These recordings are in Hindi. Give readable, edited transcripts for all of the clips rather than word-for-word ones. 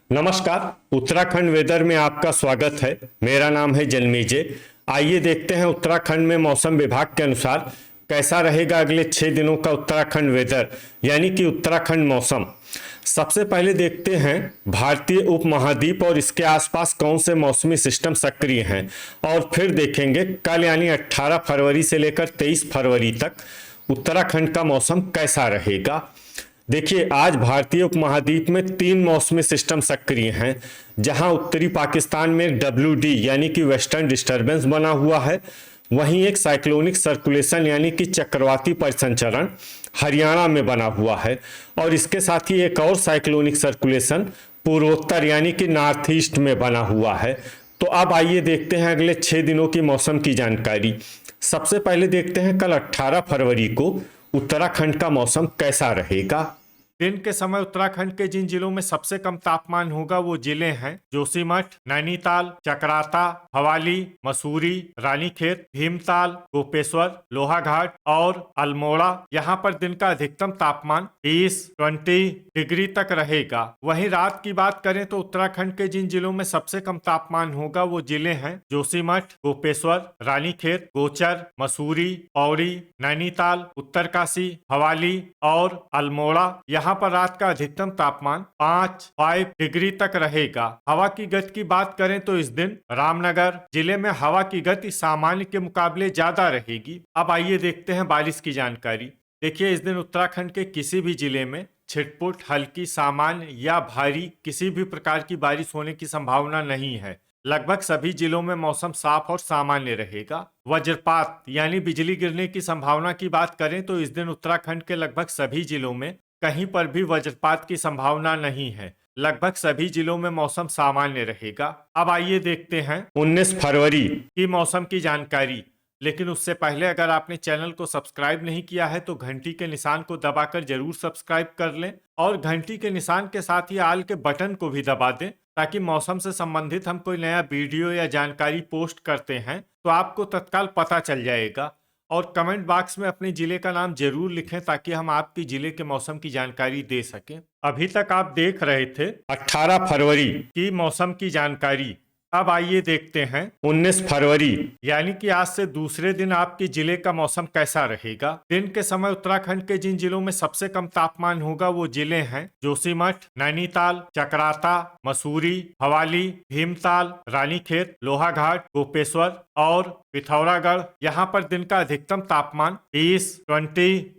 नमस्कार। उत्तराखंड वेदर में आपका स्वागत है। मेरा नाम है जन्मेजय। आइए देखते हैं उत्तराखंड में मौसम विभाग के अनुसार कैसा रहेगा अगले 6 दिनों का उत्तराखंड वेदर यानी कि उत्तराखंड मौसम। सबसे पहले देखते हैं भारतीय उपमहाद्वीप और इसके आसपास कौन से मौसमी सिस्टम सक्रिय हैं, और फिर देखेंगे कल यानी 18 फरवरी से लेकर 23 फरवरी तक उत्तराखंड का मौसम कैसा रहेगा। देखिए, आज भारतीय उपमहाद्वीप में 3 मौसमी सिस्टम सक्रिय हैं, जहां उत्तरी पाकिस्तान में एक WD यानी कि वेस्टर्न डिस्टर्बेंस बना हुआ है। वहीं एक साइक्लोनिक सर्कुलेशन यानी कि चक्रवाती परिसंचरण हरियाणा में बना हुआ है, और इसके साथ ही एक और साइक्लोनिक सर्कुलेशन पूर्वोत्तर यानी कि नॉर्थ ईस्ट में बना हुआ है। तो अब आइए देखते हैं अगले 6 दिनों की मौसम की जानकारी। सबसे पहले देखते हैं कल 18 फरवरी को उत्तराखंड का मौसम कैसा रहेगा। दिन के समय उत्तराखंड के जिन जिलों में सबसे कम तापमान होगा वो जिले हैं जोशीमठ, नैनीताल, चकराता, भवाली, मसूरी, रानीखेत, भीमताल, गोपेश्वर, लोहाघाट और अल्मोड़ा। यहाँ पर दिन का अधिकतम तापमान 20 डिग्री तक रहेगा। वहीं रात की बात करें तो उत्तराखंड के जिन जिलों में सबसे कम तापमान होगा वो जिले हैं जोशीमठ, गोपेश्वर, रानीखेत, गोचर, मसूरी, पौड़ी, नैनीताल, उत्तरकाशी, भवाली और अल्मोड़ा। यहाँ पर रात का अधिकतम तापमान 5 डिग्री तक रहेगा। हवा की गति की बात करें तो इस दिन रामनगर जिले में हवा की गति सामान्य के मुकाबले ज्यादा रहेगी। अब आइए देखते हैं बारिश की जानकारी। देखिए, इस दिन उत्तराखंड के किसी भी जिले में छिटपुट, हल्की, सामान्य या भारी किसी भी प्रकार की बारिश होने की संभावना नहीं है। लगभग सभी जिलों में मौसम साफ और सामान्य रहेगा। वज्रपात यानी बिजली गिरने की संभावना की बात करें तो इस दिन उत्तराखंड के लगभग सभी जिलों में कहीं पर भी वज्रपात की संभावना नहीं है। लगभग सभी जिलों में मौसम सामान्य रहेगा। अब आइए देखते हैं 19 फरवरी की मौसम की जानकारी। लेकिन उससे पहले अगर आपने चैनल को सब्सक्राइब नहीं किया है तो घंटी के निशान को दबाकर जरूर सब्सक्राइब कर लें, और घंटी के निशान के साथ ही आल के बटन को भी दबा दें, ताकि मौसम से संबंधित हम कोई नया वीडियो या जानकारी पोस्ट करते हैं तो आपको तत्काल पता चल जाएगा। और कमेंट बॉक्स में अपने जिले का नाम जरूर लिखें ताकि हम आपके जिले के मौसम की जानकारी दे सकें। अभी तक आप देख रहे थे 18 फरवरी की मौसम की जानकारी। अब आइए देखते हैं 19 फरवरी यानी कि आज से दूसरे दिन आपके जिले का मौसम कैसा रहेगा। दिन के समय उत्तराखंड के जिन जिलों में सबसे कम तापमान होगा वो जिले हैं जोशीमठ, नैनीताल, चकराता, मसूरी, भवाली, भीमताल, रानीखेत, लोहाघाट, गोपेश्वर और पिथौरागढ़। यहाँ पर दिन का अधिकतम तापमान 20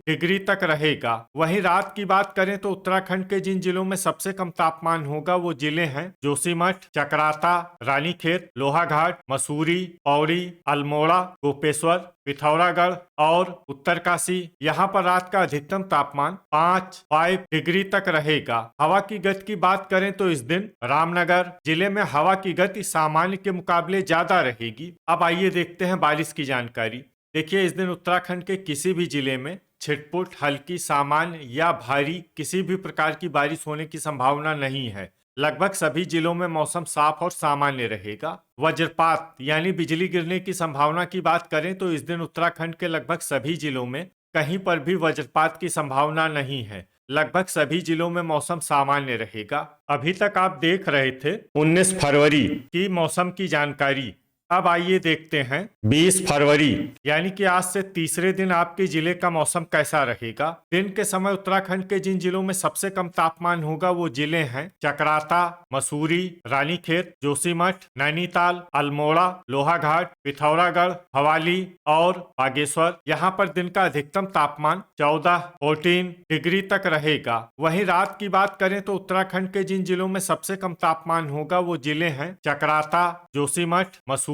डिग्री तक रहेगा। वहीं रात की बात करें तो उत्तराखंड के जिन जिलों में सबसे कम तापमान होगा वो जिले हैं जोशीमठ, चकराता, रानीखेत, लोहाघाट, मसूरी, पौड़ी, अल्मोड़ा, गोपेश्वर, पिथौरागढ़ और उत्तरकाशी। यहाँ पर रात का अधिकतम तापमान 5 डिग्री तक रहेगा। हवा की गति की बात करें तो इस दिन रामनगर जिले में हवा की गति सामान्य के मुकाबले ज्यादा रहेगी। अब आइए देखते हैं बारिश की जानकारी। देखिए, इस दिन उत्तराखंड के किसी भी जिले में छिटपुट, हल्की, सामान्य या भारी किसी भी प्रकार की बारिश होने की संभावना नहीं है। लगभग सभी जिलों में मौसम साफ और सामान्य रहेगा। वज्रपात यानी बिजली गिरने की संभावना की बात करें तो इस दिन उत्तराखंड के लगभग सभी जिलों में कहीं पर भी वज्रपात की संभावना नहीं है। लगभग सभी जिलों में मौसम सामान्य रहेगा। अभी तक आप देख रहे थे 19 फरवरी की मौसम की जानकारी। अब आइए देखते हैं 20 फरवरी यानी कि आज से तीसरे दिन आपके जिले का मौसम कैसा रहेगा। दिन के समय उत्तराखंड के जिन जिलों में सबसे कम तापमान होगा वो जिले हैं चकराता, मसूरी, रानीखेत, जोशीमठ, नैनीताल, अल्मोड़ा, लोहाघाट, पिथौरागढ़, भवाली और बागेश्वर। यहाँ पर दिन का अधिकतम तापमान 14 डिग्री तक रहेगा। वहीं रात की बात करें तो उत्तराखंड के जिन जिलों में सबसे कम तापमान होगा वो जिले हैं चकराता, जोशीमठ, मसूरी,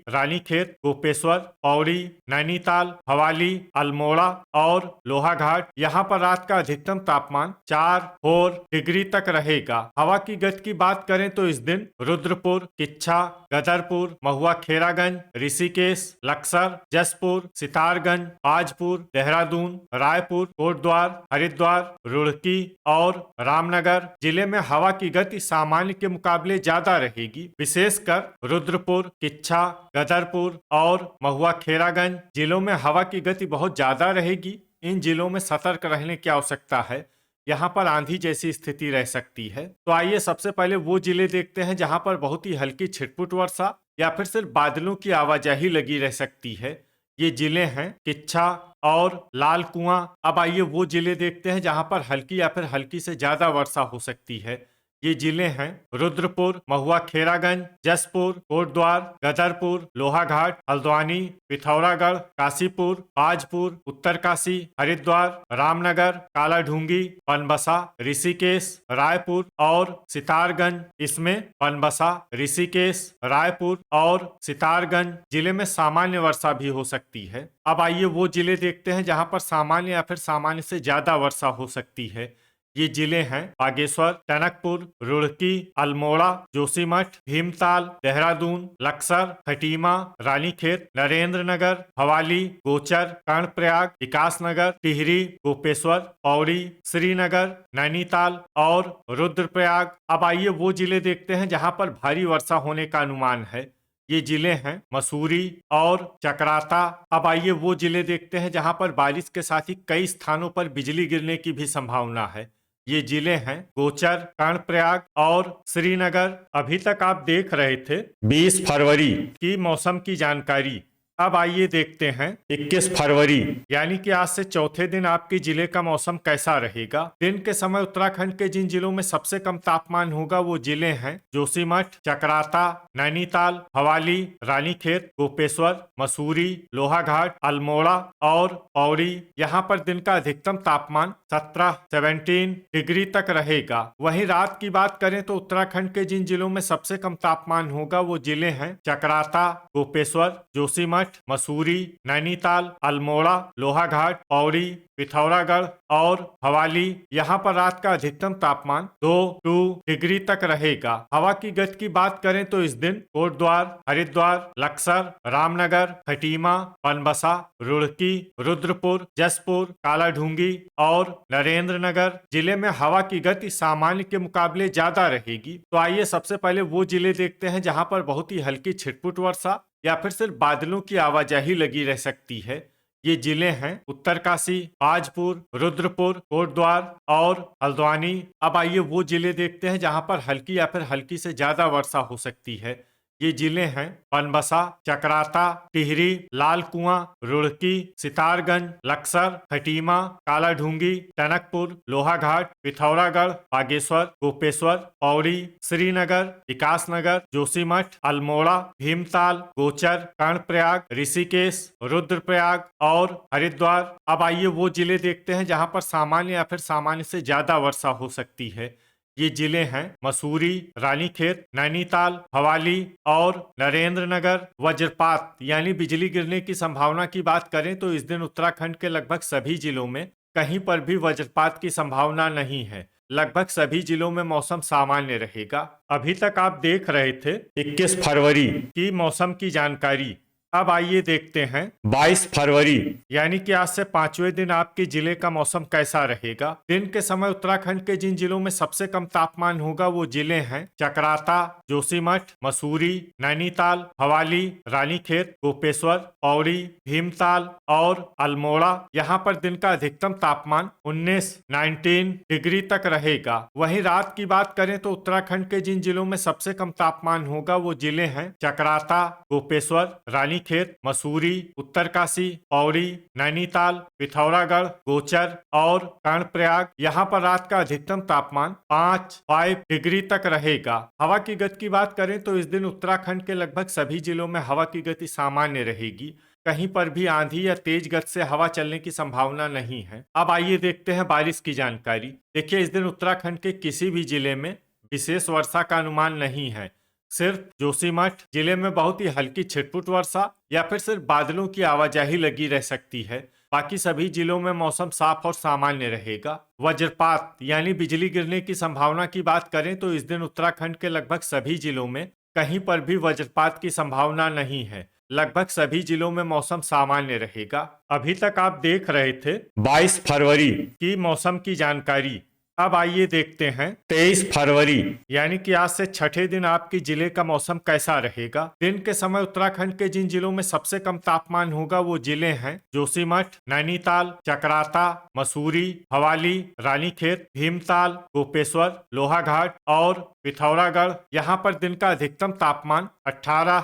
रानीखेत, गोपेश्वर, पौड़ी, नैनीताल, भवाली, अल्मोड़ा और लोहाघाट। यहाँ पर रात का अधिकतम तापमान 4 डिग्री तक रहेगा। हवा की गति की बात करें तो इस दिन रुद्रपुर, किच्छा, गदरपुर, महुआ खेरागंज, ऋषिकेश, लक्सर, जसपुर, सितारगंज, आजपुर, देहरादून, रायपुर, कोटद्वार, हरिद्वार, रुड़की और रामनगर जिले में हवा की गति सामान्य के मुकाबले ज्यादा रहेगी। विशेषकर रुद्रपुर, किच्छा, गदरपुर और महुआ खेरागंज जिलों में हवा की गति बहुत ज्यादा रहेगी। इन जिलों में सतर्क रहने की आवश्यकता है, यहाँ पर आंधी जैसी स्थिति रह सकती है। तो आइए सबसे पहले वो जिले देखते हैं जहाँ पर बहुत ही हल्की छिटपुट वर्षा या फिर सिर्फ बादलों की आवाजाही लगी रह सकती है। ये जिले हैं किच्छा और लाल कुआं। अब आइए वो जिले देखते हैं जहां पर हल्की या फिर हल्की से ज्यादा वर्षा हो सकती है। ये जिले हैं रुद्रपुर, महुआ खेरागंज, जसपुर, कोटद्वार, गदरपुर, लोहाघाट, हल्द्वानी, पिथौरागढ़, काशीपुर, ताजपुर, उत्तरकाशी, हरिद्वार, रामनगर, कालाढूंगी, पनबसा, ऋषिकेश, रायपुर और सितारगंज। इसमें पनबसा, ऋषिकेश, रायपुर और सितारगंज जिले में सामान्य वर्षा भी हो सकती है। अब आइए वो जिले देखते हैं जहां पर सामान्य या फिर सामान्य से ज्यादा वर्षा हो सकती है। ये जिले हैं बागेश्वर, टनकपुर, रुड़की, अल्मोड़ा, जोशीमठ, भीमताल, देहरादून, लक्सर, खटीमा, रानीखेत, नरेंद्र नगर, भवाली, गोचर, कर्णप्रयाग, विकासनगर, टिहरी, गोपेश्वर, पौड़ी, श्रीनगर, नैनीताल और रुद्रप्रयाग। अब आइए वो जिले देखते हैं जहां पर भारी वर्षा होने का अनुमान है। ये जिले हैं मसूरी और चकराता। अब आइए वो जिले देखते हैं जहां पर बारिश के साथ ही कई स्थानों पर बिजली गिरने की भी संभावना है। ये जिले हैं गोचर, कर्णप्रयाग और श्रीनगर। अभी तक आप देख रहे थे 20 फरवरी की मौसम की जानकारी। अब आइए देखते हैं 21 फरवरी यानी कि आज से चौथे दिन आपके जिले का मौसम कैसा रहेगा। दिन के समय उत्तराखंड के जिन जिलों में सबसे कम तापमान होगा वो जिले हैं जोशीमठ, चकराता, नैनीताल, भवाली, रानीखेत, गोपेश्वर, मसूरी, लोहाघाट, अल्मोड़ा और पौड़ी। यहाँ पर दिन का अधिकतम तापमान 17 डिग्री तक रहेगा। वहीं रात की बात करें तो उत्तराखंड के जिन जिलों में सबसे कम तापमान होगा वो जिले हैं चकराता, गोपेश्वर, जोशीमठ, मसूरी, नैनीताल, अल्मोड़ा, लोहाघाट, पौड़ी, पिथौरागढ़ और भवाली। यहाँ पर रात का अधिकतम तापमान 2 डिग्री तक रहेगा। हवा की गति की बात करें तो इस दिन कोटद्वार, हरिद्वार, लक्सर, रामनगर, खटीमा, पनबसा, रुड़की, रुद्रपुर, जसपुर, कालाढूंगी और नरेंद्र नगर जिले में हवा की गति सामान्य के मुकाबले ज्यादा रहेगी। तो आइए सबसे पहले वो जिले देखते हैं जहां पर बहुत ही हल्की छिटपुट वर्षा या फिर सिर्फ बादलों की आवाजाही लगी रह सकती है। ये जिले हैं उत्तरकाशी, ताजपुर, रुद्रपुर, कोटद्वार और हल्द्वानी। अब आइए वो जिले देखते हैं जहां पर हल्की या फिर हल्की से ज्यादा वर्षा हो सकती है। ये जिले हैं पनबसा, चकराता, टिहरी, लाल कुआं, रुड़की, सितारगंज, लक्सर, खटीमा, कालाढूंगी, टनकपुर, लोहाघाट, पिथौरागढ़, बागेश्वर, गोपेश्वर, पौड़ी, श्रीनगर, विकासनगर, जोशीमठ, अल्मोड़ा, भीमताल, गोचर, कर्णप्रयाग, ऋषिकेश, रुद्रप्रयाग और हरिद्वार। अब आइए वो जिले देखते हैं जहां पर सामान्य या फिर सामान्य से ज्यादा वर्षा हो सकती है। ये जिले हैं मसूरी, रानीखेत, नैनीताल, भवाली और नरेंद्र नगर। वज्रपात यानी बिजली गिरने की संभावना की बात करें तो इस दिन उत्तराखंड के लगभग सभी जिलों में कहीं पर भी वज्रपात की संभावना नहीं है। लगभग सभी जिलों में मौसम सामान्य रहेगा। अभी तक आप देख रहे थे 21 फरवरी की मौसम की जानकारी। अब आइए देखते हैं 22 फरवरी यानी कि आज से 5वें दिन आपके जिले का मौसम कैसा रहेगा। दिन के समय उत्तराखंड के जिन जिलों में सबसे कम तापमान होगा वो जिले हैं चकराता, जोशीमठ, मसूरी, नैनीताल, भवाली, रानीखेत, गोपेश्वर, पौड़ी, भीमताल और अल्मोड़ा। यहाँ पर दिन का अधिकतम तापमान 19 डिग्री तक रहेगा। वहीं रात की बात करें तो उत्तराखंड के जिन जिलों में सबसे कम तापमान होगा वो जिले हैं चकराता, गोपेश्वर, रानीखेत, मसूरी, उत्तरकाशी, पौड़ी, नैनीताल, पिथौरागढ़, गोचर और कर्णप्रयाग। यहाँ पर रात का अधिकतम तापमान 5 डिग्री तक रहेगा। हवा की गति की बात करें तो इस दिन उत्तराखंड के लगभग सभी जिलों में हवा की गति सामान्य रहेगी। कहीं पर भी आंधी या तेज गति से हवा चलने की संभावना नहीं है। अब आइए देखते हैं बारिश की जानकारी। देखिए इस दिन उत्तराखंड के किसी भी जिले में विशेष वर्षा का अनुमान नहीं है। सिर्फ जोशीमठ जिले में बहुत ही हल्की छिटपुट वर्षा या फिर सिर्फ बादलों की आवाजाही लगी रह सकती है। बाकी सभी जिलों में मौसम साफ और सामान्य रहेगा। वज्रपात यानी बिजली गिरने की संभावना की बात करें तो इस दिन उत्तराखंड के लगभग सभी जिलों में कहीं पर भी वज्रपात की संभावना नहीं है। लगभग सभी जिलों में मौसम सामान्य रहेगा। अभी तक आप देख रहे थे 22 फरवरी की मौसम की जानकारी। अब आइए देखते हैं 23 फरवरी यानी कि आज से छठे दिन आपके जिले का मौसम कैसा रहेगा। दिन के समय उत्तराखंड के जिन जिलों में सबसे कम तापमान होगा वो जिले हैं जोशीमठ, नैनीताल, चकराता, मसूरी, भवाली, रानीखेत, भीमताल, गोपेश्वर, लोहाघाट और पिथौरागढ़। यहाँ पर दिन का अधिकतम तापमान 18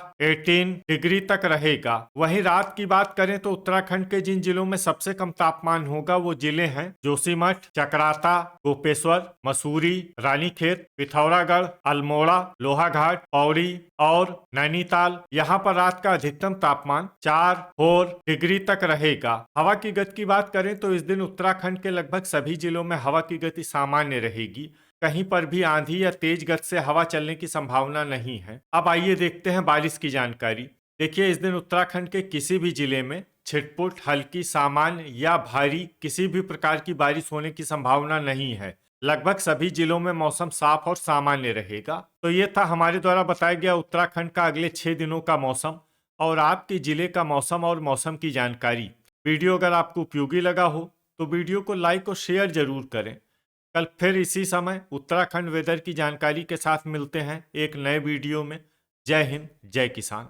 डिग्री तक रहेगा। वहीं रात की बात करें तो उत्तराखंड के जिन जिलों में सबसे कम तापमान होगा वो जिले हैं जोशीमठ, चकराता, गोपेश्वर, मसूरी, रानीखेत, पिथौरागढ़, अल्मोड़ा, लोहाघाट, पौड़ी और नैनीताल। यहाँ पर रात का अधिकतम तापमान 4 डिग्री तक रहेगा। हवा की गति की बात करें तो इस दिन उत्तराखंड के लगभग सभी जिलों में हवा की गति सामान्य रहेगी। कहीं पर भी आंधी या तेज गति से हवा चलने की संभावना नहीं है। अब आइए देखते हैं बारिश की जानकारी। देखिए, इस दिन उत्तराखंड के किसी भी जिले में छिटपुट, हल्की, सामान्य या भारी किसी भी प्रकार की बारिश होने की संभावना नहीं है। लगभग सभी जिलों में मौसम साफ और सामान्य रहेगा। तो ये था हमारे द्वारा बताया गया उत्तराखंड का अगले 6 दिनों का मौसम और आपके जिले का मौसम और मौसम की जानकारी। वीडियो अगर आपको उपयोगी लगा हो तो वीडियो को लाइक और शेयर जरूर करें। कल फिर इसी समय उत्तराखंड वेदर की जानकारी के साथ मिलते हैं एक नए वीडियो में। जय हिंद, जय किसान।